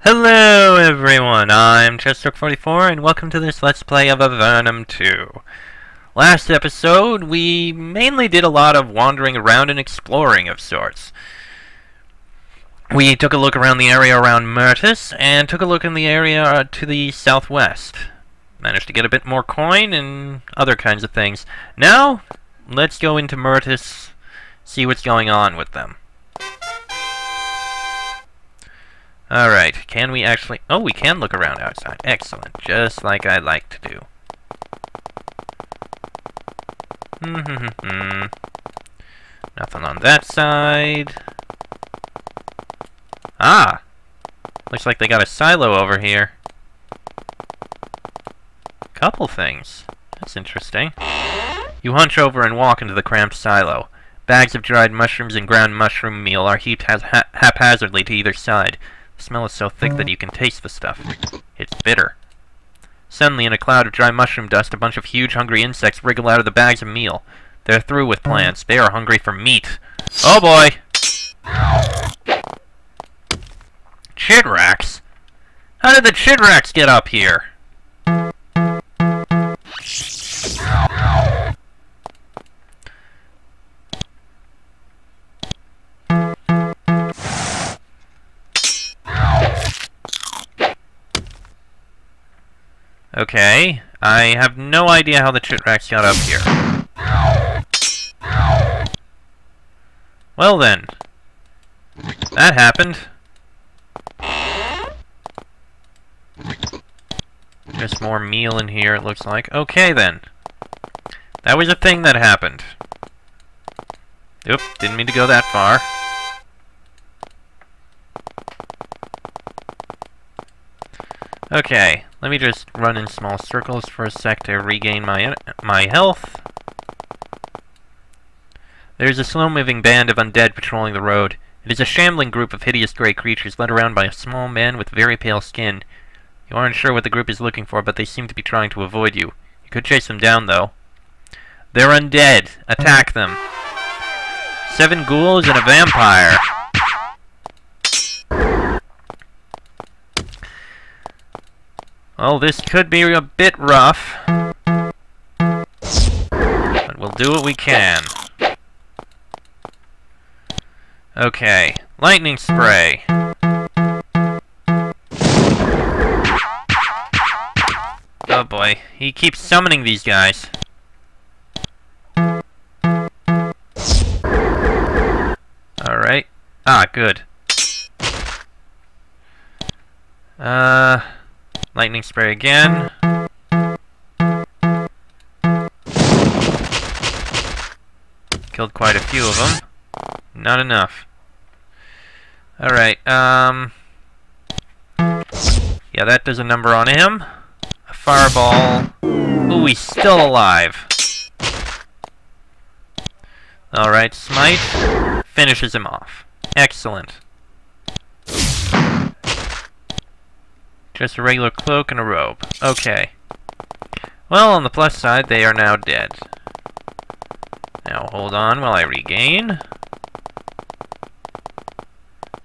Hello everyone, I'm Chester44 and welcome to this Let's Play of Avernum 2. Last episode, we mainly did a lot of wandering around and exploring of sorts. We took a look around the area around Mertis and took a look in the area to the southwest. Managed to get a bit more coin and other kinds of things. Now, let's go into Mertis, see what's going on with them. Alright, can we actually... Oh, we can look around outside. Excellent, just like I like to do. Nothing on that side. Ah! Looks like they got a silo over here. Couple things. That's interesting. You hunch over and walk into the cramped silo. Bags of dried mushrooms and ground mushroom meal are heaped haphazardly to either side. The smell is so thick that you can taste the stuff. It's bitter. Suddenly, in a cloud of dry mushroom dust, a bunch of huge, hungry insects wriggle out of the bags of meal. They're through with plants. They are hungry for meat. Oh boy! Chidrax? How did the Chidrax get up here? Okay, I have no idea how the Chitrax got up here. Well then, that happened. Just more meal in here, it looks like. Okay then, that was a thing that happened. Oop, didn't mean to go that far. Okay, let me just run in small circles for a sec to regain my health. There's a slow-moving band of undead patrolling the road. It is a shambling group of hideous gray creatures led around by a small man with very pale skin. You aren't sure what the group is looking for, but they seem to be trying to avoid you. You could chase them down, though. They're undead. Attack them. 7 ghouls and a vampire. Well, this could be a bit rough, but we'll do what we can. Okay, lightning spray. Oh boy, he keeps summoning these guys. Alright. Ah, good. Lightning spray again. Killed quite a few of them. Not enough. Alright, yeah, that does a number on him. A fireball. Ooh, he's still alive. Alright, smite. Finishes him off. Excellent. Just a regular cloak and a robe. Okay. Well, on the plus side, they are now dead. Now, hold on while I regain.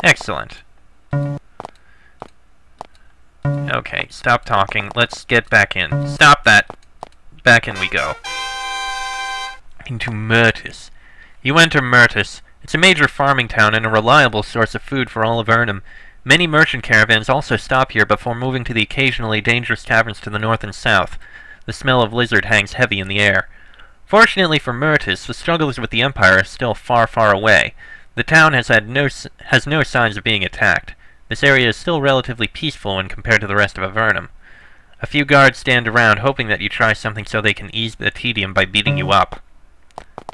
Excellent. Okay, stop talking. Let's get back in. Stop that! Back in we go. Into Mertis. You enter Mertis. It's a major farming town and a reliable source of food for all of Avernum. Many merchant caravans also stop here before moving to the occasionally dangerous taverns to the north and south. The smell of lizard hangs heavy in the air. Fortunately for Mertis, the struggles with the Empire are still far, far away. The town has no signs of being attacked. This area is still relatively peaceful when compared to the rest of Avernum. A few guards stand around, hoping that you try something so they can ease the tedium by beating you up.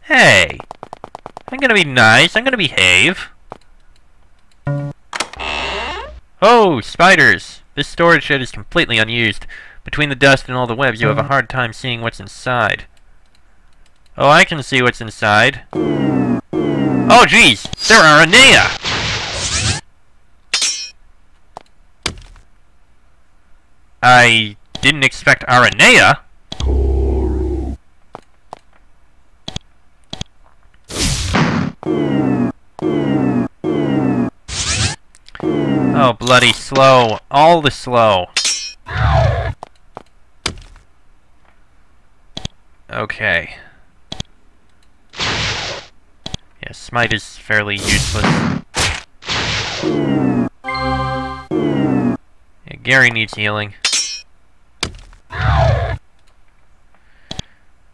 Hey! I'm gonna be nice, I'm gonna behave. Oh, spiders! This storage shed is completely unused. Between the dust and all the webs, you have a hard time seeing what's inside. Oh, I can see what's inside. Oh, jeez! There are Anea! I didn't expect Aranea. Oh, bloody slow. All the slow. Okay. Yeah, smite is fairly useless. Yeah, Gary needs healing.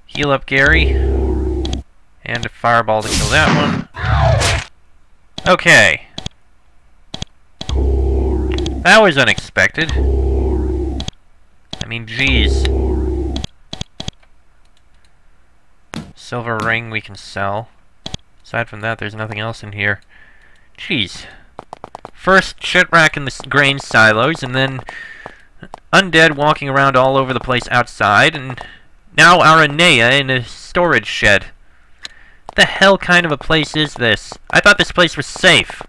Heal up Gary. And a fireball to kill that one. Okay. That was unexpected. I mean, jeez. Silver ring we can sell. Aside from that, there's nothing else in here. Jeez. First, shit rack in the grain silos, and then undead walking around all over the place outside, and now Aranea in a storage shed. What the hell kind of a place is this? I thought this place was safe.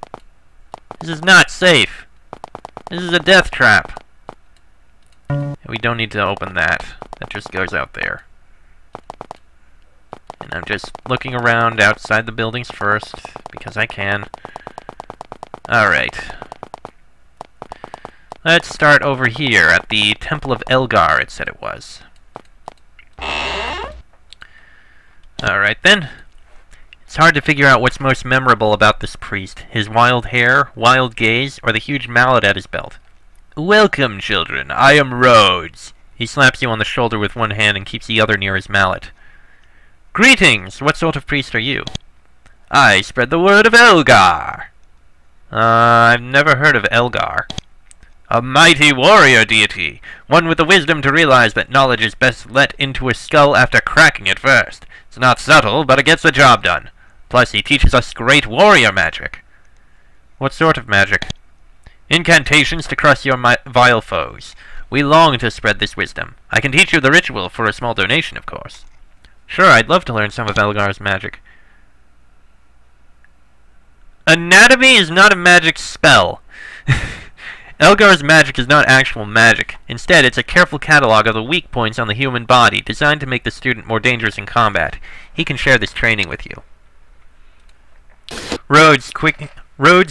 This is not safe. This is a death trap. We don't need to open that. That just goes out there. And I'm just looking around outside the buildings first, because I can. Alright. Let's start over here at the Temple of Elgar, it said it was. Alright then. It's hard to figure out what's most memorable about this priest. His wild hair, wild gaze, or the huge mallet at his belt. Welcome, children. I am Rhodes. He slaps you on the shoulder with one hand and keeps the other near his mallet. Greetings! What sort of priest are you? I spread the word of Elgar. I've never heard of Elgar. A mighty warrior deity. One with the wisdom to realize that knowledge is best let into a skull after cracking it first. It's not subtle, but it gets the job done. Plus, he teaches us great warrior magic. What sort of magic? Incantations to crush your vile foes. We long to spread this wisdom. I can teach you the ritual for a small donation, of course. Sure, I'd love to learn some of Elgar's magic. Anatomy is not a magic spell. Elgar's magic is not actual magic. Instead, it's a careful catalog of the weak points on the human body, designed to make the student more dangerous in combat. He can share this training with you. Rhodes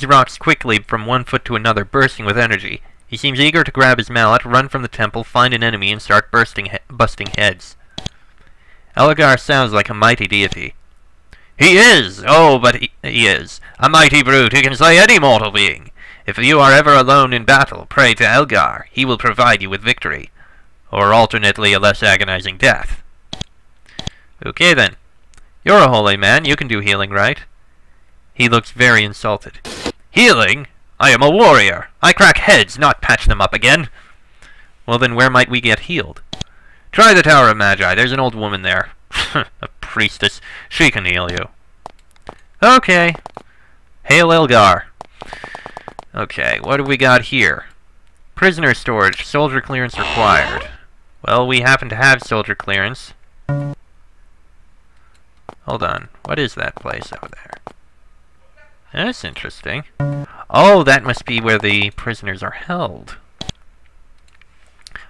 rocks quickly from one foot to another, bursting with energy. He seems eager to grab his mallet, run from the temple, find an enemy, and start busting heads. Elgar sounds like a mighty deity. He is! Oh, but he is. A mighty brute who can slay any mortal being. If you are ever alone in battle, pray to Elgar. He will provide you with victory. Or alternately, a less agonizing death. Okay then. You're a holy man. You can do healing, right? He looks very insulted. Healing? I am a warrior. I crack heads, not patch them up again. Well then, where might we get healed? Try the Tower of Magi. There's an old woman there. A priestess. She can heal you. Okay. Hail Elgar. Okay, what do we got here? Prisoner storage. Soldier clearance required. Well, we happen to have soldier clearance. Hold on. What is that place over there? That's interesting. Oh, that must be where the prisoners are held.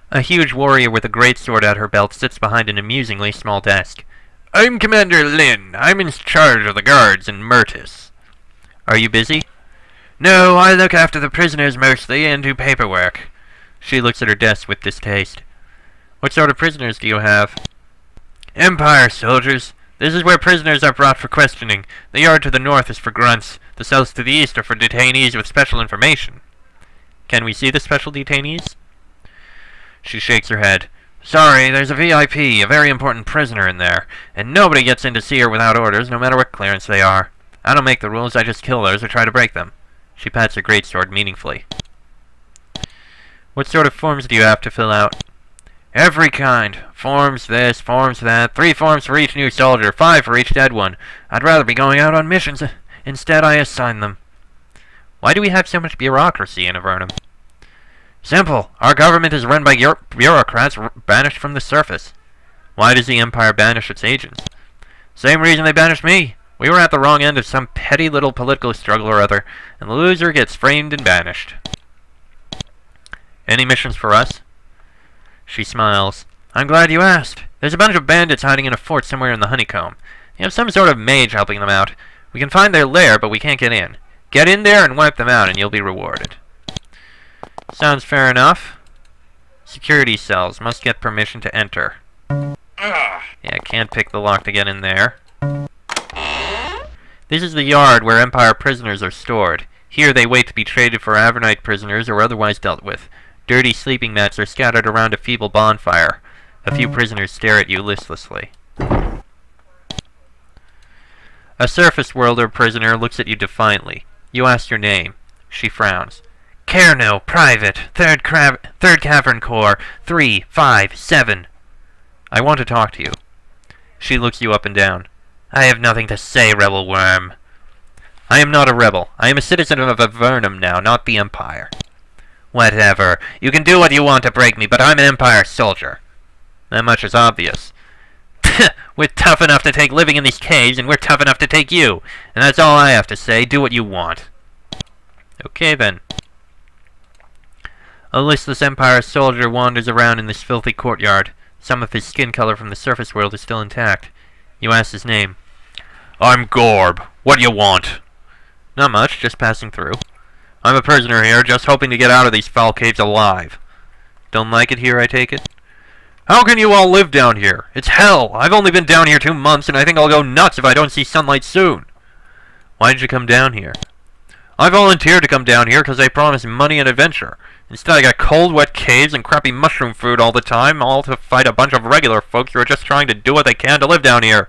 A huge warrior with a greatsword at her belt sits behind an amusingly small desk. I'm Commander Lin. I'm in charge of the guards in Mertis. Are you busy? No, I look after the prisoners mostly and do paperwork. She looks at her desk with distaste. What sort of prisoners do you have? Empire soldiers. This is where prisoners are brought for questioning. The yard to the north is for grunts. The cells to the east are for detainees with special information. Can we see the special detainees? She shakes her head. Sorry, there's a VIP, a very important prisoner in there, and nobody gets in to see her without orders, no matter what clearance they are. I don't make the rules, I just kill those or try to break them. She pats her greatsword meaningfully. What sort of forms do you have to fill out? Every kind. Forms this, forms that. 3 forms for each new soldier, 5 for each dead one. I'd rather be going out on missions. Instead, I assign them. Why do we have so much bureaucracy in Avernum? Simple. Our government is run by bureaucrats banished from the surface. Why does the Empire banish its agents? Same reason they banished me. We were at the wrong end of some petty little political struggle or other, and the loser gets framed and banished. Any missions for us? She smiles. I'm glad you asked. There's a bunch of bandits hiding in a fort somewhere in the honeycomb. You have some sort of mage helping them out. We can find their lair, but we can't get in. Get in there and wipe them out, and you'll be rewarded. Sounds fair enough. Security cells. Must get permission to enter. Yeah, can't pick the lock to get in there. This is the yard where Empire prisoners are stored. Here they wait to be traded for Avernite prisoners or otherwise dealt with. Dirty sleeping mats are scattered around a feeble bonfire. A few prisoners stare at you listlessly. A surface worlder prisoner looks at you defiantly. You ask your name. She frowns. Cairno, Private, 3rd Cavern Corps, 357. I want to talk to you. She looks you up and down. I have nothing to say, rebel worm. I am not a rebel. I am a citizen of Avernum now, not the Empire. Whatever. You can do what you want to break me, but I'm an Empire soldier. That much is obvious. We're tough enough to take living in these caves, and we're tough enough to take you. And that's all I have to say. Do what you want. Okay, then. A listless Empire soldier wanders around in this filthy courtyard. Some of his skin color from the surface world is still intact. You ask his name. I'm Gorp. What do you want? Not much, just passing through. I'm a prisoner here, just hoping to get out of these foul caves alive. Don't like it here, I take it? How can you all live down here? It's hell! I've only been down here 2 months, and I think I'll go nuts if I don't see sunlight soon. Why did you come down here? I volunteered to come down here because they promised money and adventure. Instead I got cold, wet caves and crappy mushroom food all the time, all to fight a bunch of regular folks who are just trying to do what they can to live down here.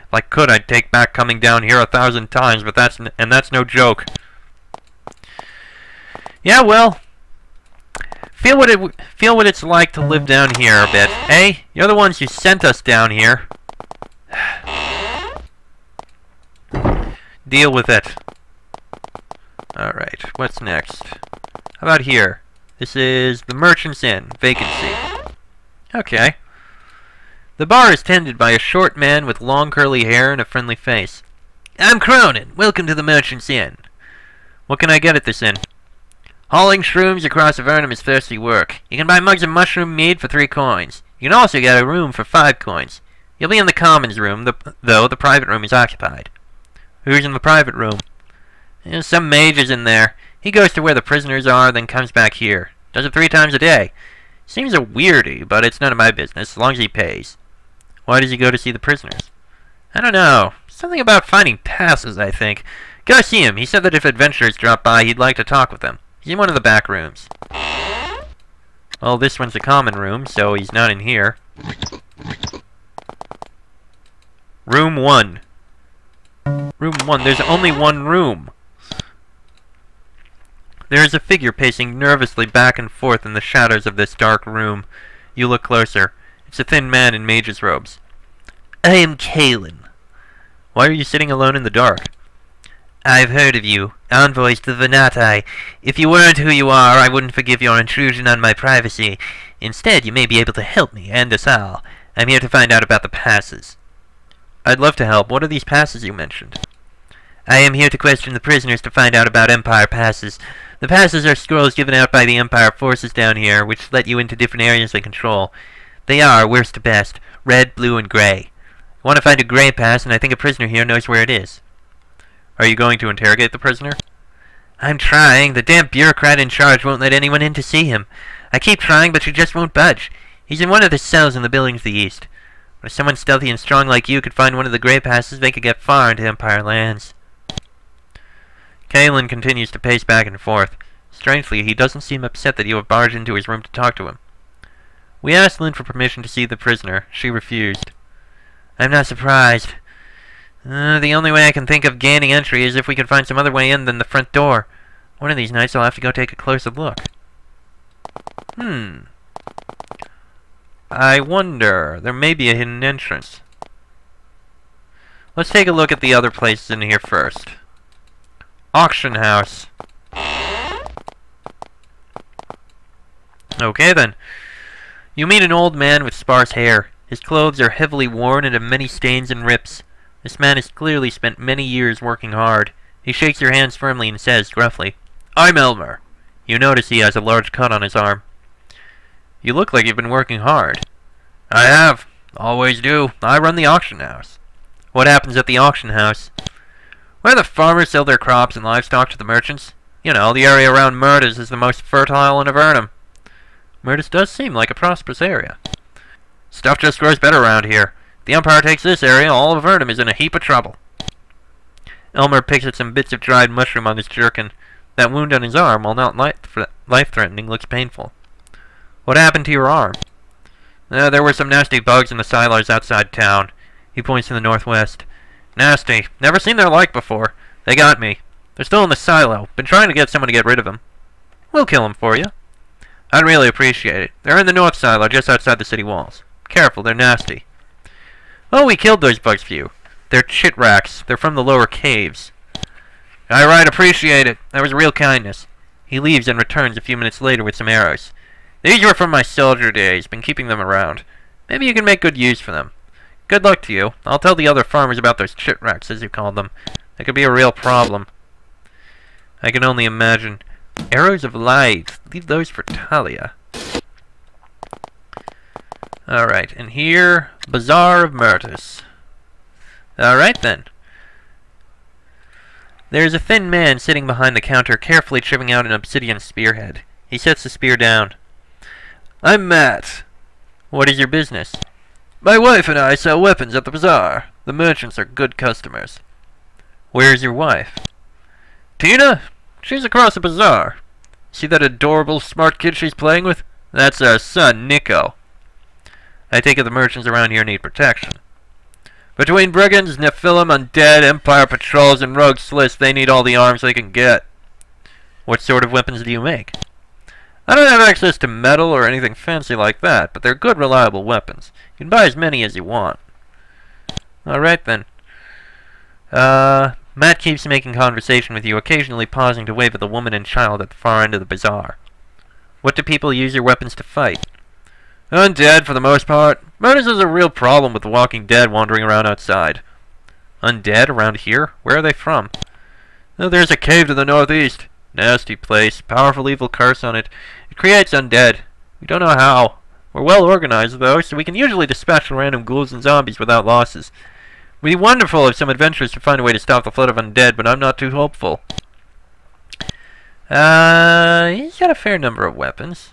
If I could, I'd take back coming down here 1,000 times, but that's no joke. Yeah, well, feel what it's like to live down here a bit, eh? You're the ones who sent us down here. Deal with it. Alright, what's next? How about here? This is the Merchant's Inn. Vacancy. Okay. The bar is tended by a short man with long curly hair and a friendly face. I'm Cronin. Welcome to the Merchant's Inn. What can I get at this inn? Hauling shrooms across Avernum is thirsty work. You can buy mugs of mushroom mead for 3 coins. You can also get a room for 5 coins. You'll be in the commons room, though the private room is occupied. Who's in the private room? There's some mage is in there. He goes to where the prisoners are, then comes back here. Does it 3 times a day. Seems a weirdy, but it's none of my business, as long as he pays. Why does he go to see the prisoners? I don't know. Something about finding passes, I think. Go see him. He said that if adventurers drop by, he'd like to talk with them. He's in one of the back rooms. Well, this one's a common room, so he's not in here. Room 1. Room 1. There's only one room. There is a figure pacing nervously back and forth in the shadows of this dark room. You look closer. It's a thin man in mage's robes. I am Kalen. Why are you sitting alone in the dark? I've heard of you. Envoys to the Venati. If you weren't who you are, I wouldn't forgive your intrusion on my privacy. Instead, you may be able to help me, and us all. I'm here to find out about the passes. I'd love to help. What are these passes you mentioned? I am here to question the prisoners to find out about Empire passes. The passes are scrolls given out by the Empire forces down here, which let you into different areas they control. They are, worst to best, red, blue, and gray. I want to find a gray pass, and I think a prisoner here knows where it is. Are you going to interrogate the prisoner? I'm trying. The damn bureaucrat in charge won't let anyone in to see him. I keep trying, but she just won't budge. He's in one of the cells in the building to the east. But if someone stealthy and strong like you could find one of the gray passes, they could get far into Empire lands. Kalen continues to pace back and forth. Strangely, he doesn't seem upset that you have barged into his room to talk to him. We asked Lynn for permission to see the prisoner. She refused. I'm not surprised. The only way I can think of gaining entry is if we can find some other way in than the front door. One of these nights I'll have to go take a closer look. I wonder. There may be a hidden entrance. Let's take a look at the other places in here first. Auction house. Okay then. You meet an old man with sparse hair. His clothes are heavily worn and have many stains and rips. This man has clearly spent many years working hard. He shakes your hands firmly and says, gruffly, I'm Elgar. You notice he has a large cut on his arm. You look like you've been working hard. I have. Always do. I run the auction house. What happens at the auction house? Where the farmers sell their crops and livestock to the merchants. You know, the area around Mertis is the most fertile in Avernum. Mertis does seem like a prosperous area. Stuff just grows better around here. If the Empire takes this area, all of Avernum is in a heap of trouble. Elmer picks at some bits of dried mushroom on his jerkin. That wound on his arm, while not life-threatening, looks painful. What happened to your arm? There were some nasty bugs in the silos outside town. He points to the northwest. Nasty. Never seen their like before. They got me. They're still in the silo. Been trying to get someone to get rid of them. We'll kill them for you. I'd really appreciate it. They're in the north silo, just outside the city walls. Careful, they're nasty. Oh, we killed those bugs for you. They're chit racks. They're from the lower caves. Alright, appreciate it. That was real kindness. He leaves and returns a few minutes later with some arrows. These were from my soldier days. Been keeping them around. Maybe you can make good use for them. Good luck to you. I'll tell the other farmers about those chit racks, as you called them. They could be a real problem. I can only imagine. Arrows of light. Leave those for Talia. Alright, and here, Bazaar of Mertis. Alright then. There's a thin man sitting behind the counter, carefully trimming out an obsidian spearhead. He sets the spear down. I'm Matt. What is your business? My wife and I sell weapons at the bazaar. The merchants are good customers. Where is your wife? Tina? She's across the bazaar. See that adorable smart kid she's playing with? That's our son, Nico. I take it the merchants around here need protection. Between brigands, Nephilim, undead, Empire patrols, and rogue slits, they need all the arms they can get. What sort of weapons do you make? I don't have access to metal or anything fancy like that, but they're good, reliable weapons. You can buy as many as you want. Alright then. Matt keeps making conversation with you, occasionally pausing to wave at the woman and child at the far end of the bazaar. What do people use your weapons to fight? Undead, for the most part. Mertis is a real problem with the walking dead wandering around outside. Undead around here? Where are they from? Oh, there's a cave to the northeast. Nasty place. Powerful evil curse on it. It creates undead. We don't know how. We're well organized, though, so we can usually dispatch random ghouls and zombies without losses. It would be wonderful if some adventurers could find a way to stop the flood of undead, but I'm not too hopeful. He's got a fair number of weapons.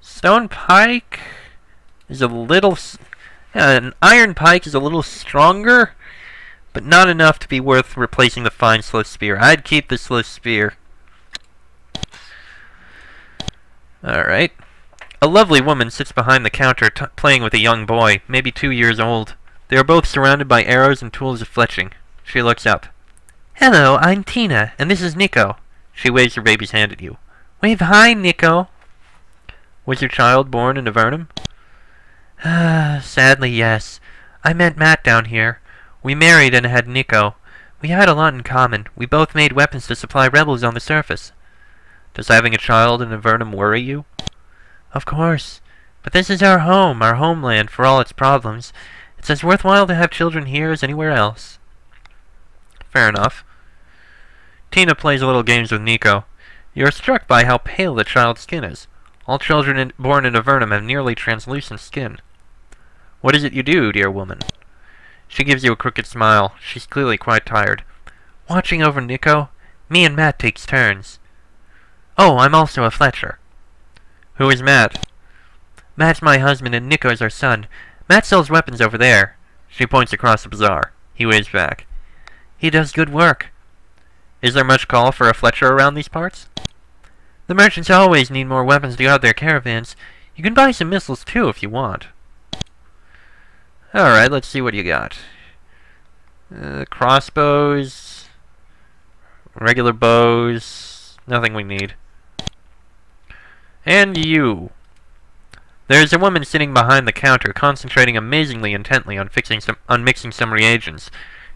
Stone pike is a little... an iron pike is a little stronger, but not enough to be worth replacing the fine slow spear. I'd keep the slow spear. Alright. A lovely woman sits behind the counter playing with a young boy, maybe 2 years old. They are both surrounded by arrows and tools of fletching. She looks up. Hello, I'm Tina, and this is Nico. She waves her baby's hand at you. Wave hi, Nico. Was your child born in Avernum? Sadly, yes. I met Matt down here. We married and had Nico. We had a lot in common. We both made weapons to supply rebels on the surface. Does having a child in Avernum worry you? Of course. But this is our home, our homeland, for all its problems. It's as worthwhile to have children here as anywhere else. Fair enough. Tina plays little games with Nico. You are struck by how pale the child's skin is. All children born in Avernum have nearly translucent skin. What is it you do, dear woman? She gives you a crooked smile. She's clearly quite tired. Watching over Nico. Me and Matt takes turns. Oh, I'm also a fletcher. Who is Matt? Matt's my husband and Nico's our son. Matt sells weapons over there. She points across the bazaar. He waves back. He does good work. Is there much call for a fletcher around these parts? The merchants always need more weapons to guard their caravans. You can buy some missiles too if you want. Alright, let's see what you got. Crossbows. Regular bows. Nothing we need. And you. There's a woman sitting behind the counter, concentrating amazingly intently on mixing some reagents.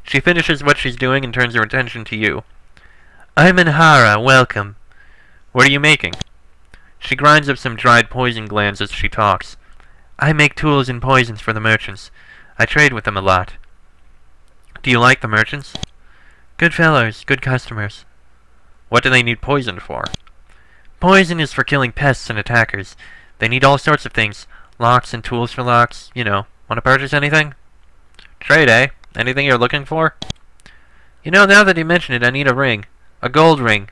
She finishes what she's doing and turns her attention to you. I'm Inara, welcome. What are you making? She grinds up some dried poison glands as she talks. I make tools and poisons for the merchants. I trade with them a lot. Do you like the merchants? Good fellows, good customers. What do they need poison for? Poison is for killing pests and attackers. They need all sorts of things. Locks and tools for locks, you know. Want to purchase anything? Trade, eh? Anything you're looking for? You know, now that you mention it, I need a ring. A gold ring.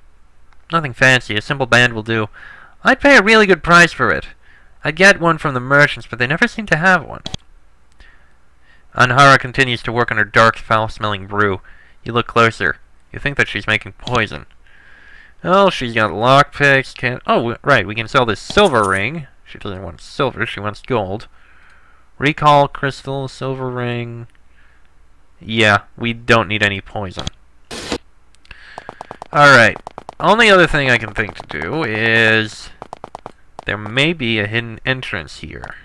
Nothing fancy. A simple band will do. I'd pay a really good price for it. I'd get one from the merchants, but they never seem to have one. Inara continues to work on her dark, foul-smelling brew. You look closer. You think that she's making poison. Oh, she's got lockpicks. Oh, right. We can sell this silver ring. She doesn't want silver. She wants gold. Recall crystal, silver ring. Yeah, we don't need any poison. Alright. Only other thing I can think to do is there may be a hidden entrance here.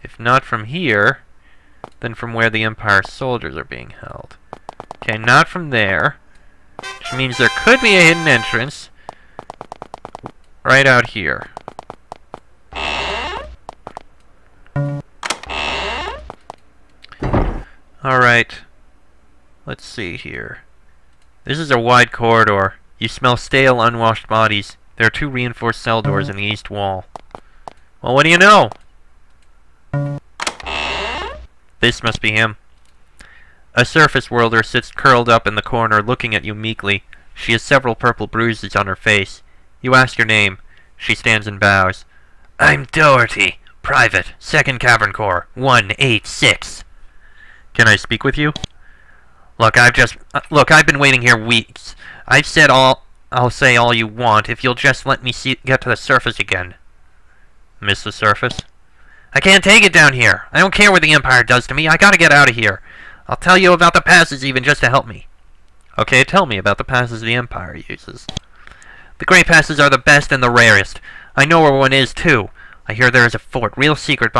If not from here, then from where the Empire soldiers are being held. Okay, not from there. Which means there could be a hidden entrance right out here. Alright. Let's see here. This is a wide corridor. You smell stale, unwashed bodies. There are 2 reinforced cell doors in the east wall. Well, what do you know? This must be him. A surface worlder sits curled up in the corner, looking at you meekly. She has several purple bruises on her face. You ask her name. She stands and bows. I'm Doherty, Private, 2nd Cavern Corps, 186. Can I speak with you? Look, I've been waiting here weeks. I've said I'll say all you want if you'll just let me get to the surface again. Miss the surface? I can't take it down here. I don't care what the Empire does to me. I gotta get out of here. I'll tell you about the passes even just to help me. Okay, tell me about the passes the Empire uses. The Great Passes are the best and the rarest. I know where one is, too. I hear there is a fort, real secret,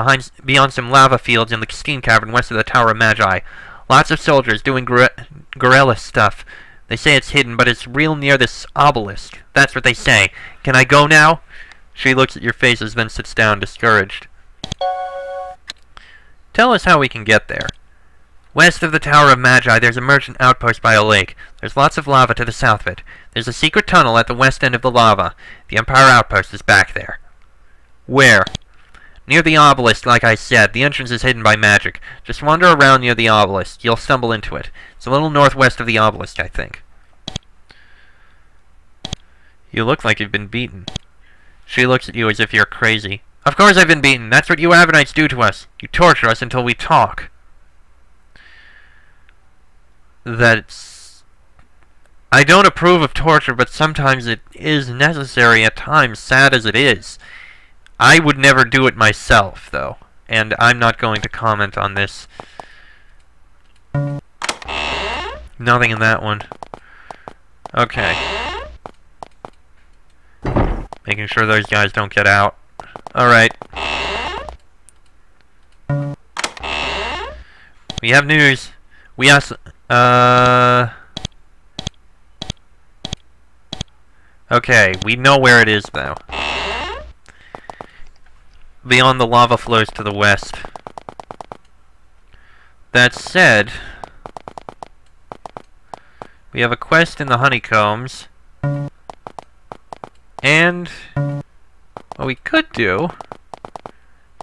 beyond some lava fields in the steam cavern west of the Tower of Magi. Lots of soldiers doing guerrilla stuff. They say it's hidden, but it's real near this obelisk. That's what they say. Can I go now? She looks at your faces, then sits down, discouraged. Tell us how we can get there. West of the Tower of Magi, there's a merchant outpost by a lake. There's lots of lava to the south of it. There's a secret tunnel at the west end of the lava. The Empire outpost is back there. Where? Near the obelisk, like I said. The entrance is hidden by magic. Just wander around near the obelisk. You'll stumble into it. It's a little northwest of the obelisk, I think. You look like you've been beaten. She looks at you as if you're crazy. Of course I've been beaten. That's what you Avernites do to us. You torture us until we talk. I don't approve of torture, but sometimes it is necessary at times, sad as it is. I would never do it myself, though, and I'm not going to comment on this. Nothing in that one. Okay. Making sure those guys don't get out. Alright. We have news. We asked... Okay, we know where it is, though. Beyond the lava flows to the west. That said, we have a quest in the honeycombs, and what we could do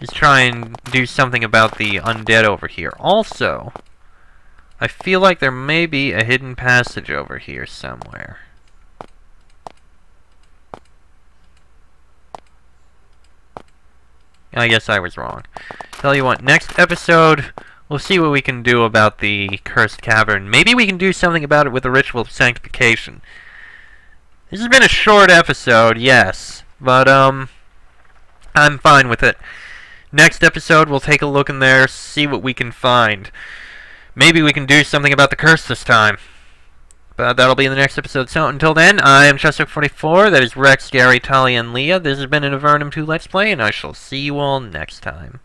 is try and do something about the undead over here. Also, I feel like there may be a hidden passage over here somewhere. I guess I was wrong. Tell you what, next episode, we'll see what we can do about the Cursed Cavern. Maybe we can do something about it with the Ritual of Sanctification. This has been a short episode, yes, but, I'm fine with it. Next episode, we'll take a look in there, see what we can find. Maybe we can do something about the curse this time. But that'll be in the next episode. So until then, I am Chester44. That is Rex, Gary, Talia, and Leah. This has been an Avernum 2 Let's Play, and I shall see you all next time.